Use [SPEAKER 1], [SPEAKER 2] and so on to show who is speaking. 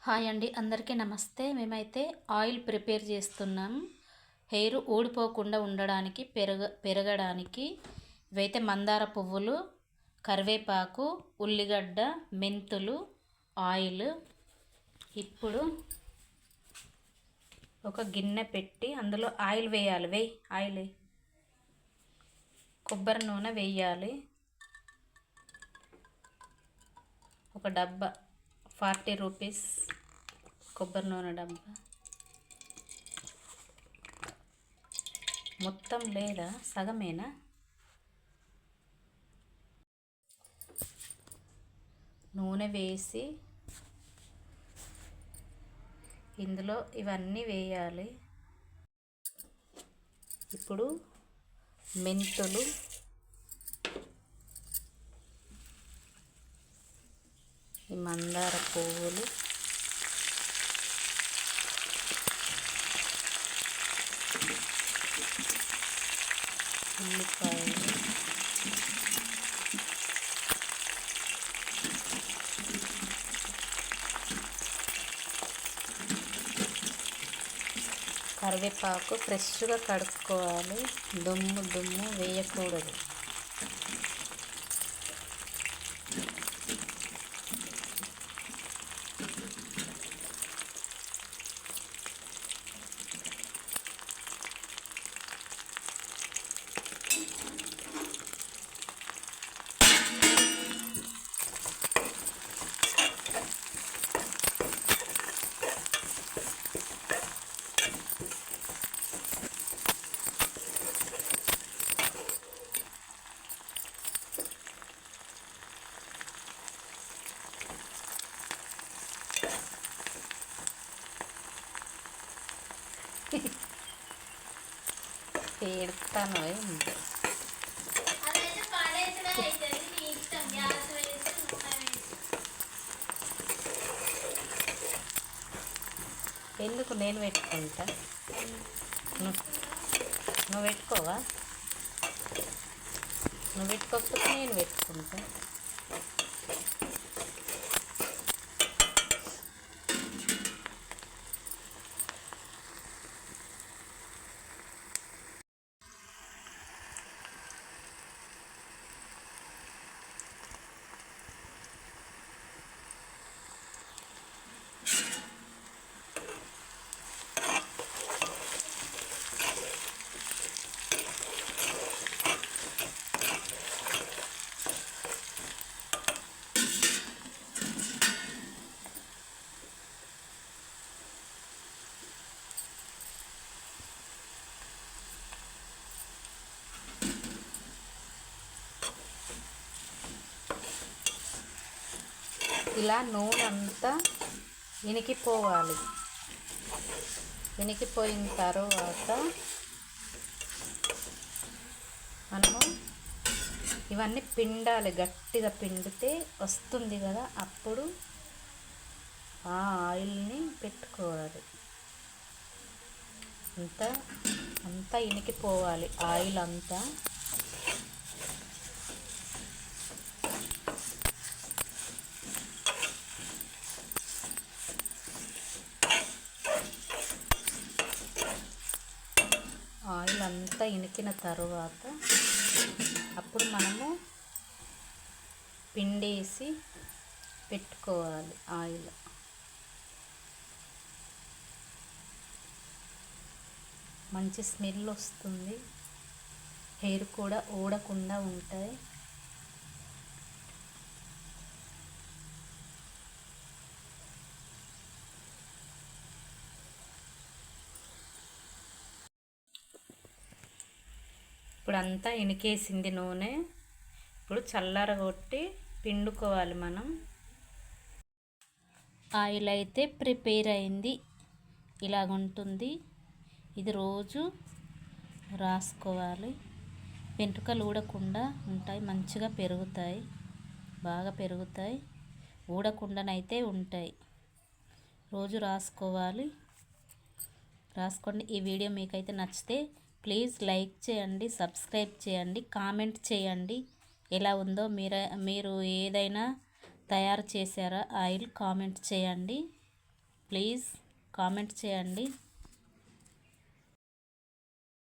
[SPEAKER 1] Hi అండి, అందరికీ నమస్తే. మేమైతే ఆయిల్ ప్రిపేర్ చేస్తున్నాం హెయిర్ ఊడిపోకుండా ఉండడానికి, పెరగడానికి. ఇవైతే మందార పువ్వులు, కరివేపాకు, ఉల్లిగడ్డ, మెంతులు, ఆయిల్. ఇప్పుడు ఒక గిన్నె పెట్టి అందులో ఆయిల్ వేయాలి. ఆయిల్ కొబ్బరి నూనె వేయాలి. ఒక డబ్బా 40 రూపీస్ కొబ్బరి నూనె డబ్బా. మొత్తం లేదా సగమేనా? నూనె వేసి ఇందులో ఇవన్నీ వేయాలి. ఇప్పుడు మెంతులు, ఈ మందార పువ్వులు, ఉల్లిపాయలు, కరివేపాకు ఫ్రెష్గా కడుక్కోవాలి. దుమ్ము వేయకూడదు. పెడతాను. ఎందుకు నేను పెట్టుకుంటా? నువ్వు పెట్టుకోవా? నువ్వు పెట్టుకోకపోతే నేను పెట్టుకుంటా. ఇలా నూనె అంతా ఇనికిపోవాలి. ఇనికిపోయిన తర్వాత మనము ఇవన్నీ పిండాలి. గట్టిగా పిండితే వస్తుంది కదా, అప్పుడు ఆ ఆయిల్ని పెట్టుకోవాలి. అంతా ఇనికిపోవాలి ఆయిల్ అంతా. ఆయిల్ అంతా ఇనికిన తర్వాత అప్పుడు మనము పిండేసి పెట్టుకోవాలి ఆయిల్. మంచి స్మెల్ వస్తుంది. హెయిర్ కూడా ఊడకుండా ఉంటాయి. ఇప్పుడు అంతా ఇనికేసింది నూనె. ఇప్పుడు చల్లారగొట్టి పిండుకోవాలి మనం. ఆయిల్ అయితే ప్రిపేర్ అయింది. ఇలాగుంటుంది. ఇది రోజు రాసుకోవాలి. వెంట్రుకలు ఊడకుండా ఉంటాయి, మంచిగా పెరుగుతాయి, బాగా పెరుగుతాయి, ఊడకుండానైతే ఉంటాయి. రోజు రాసుకోవాలి. రాసుకోండి. ఈ వీడియో మీకైతే నచ్చితే ప్లీజ్ లైక్ చేయండి, సబ్స్క్రైబ్ చేయండి, కామెంట్ చేయండి. ఎలా ఉందో మీరు ఏదైనా తయారు చేశారా ఆయిల్ కామెంట్ చేయండి. ప్లీజ్ కామెంట్ చేయండి.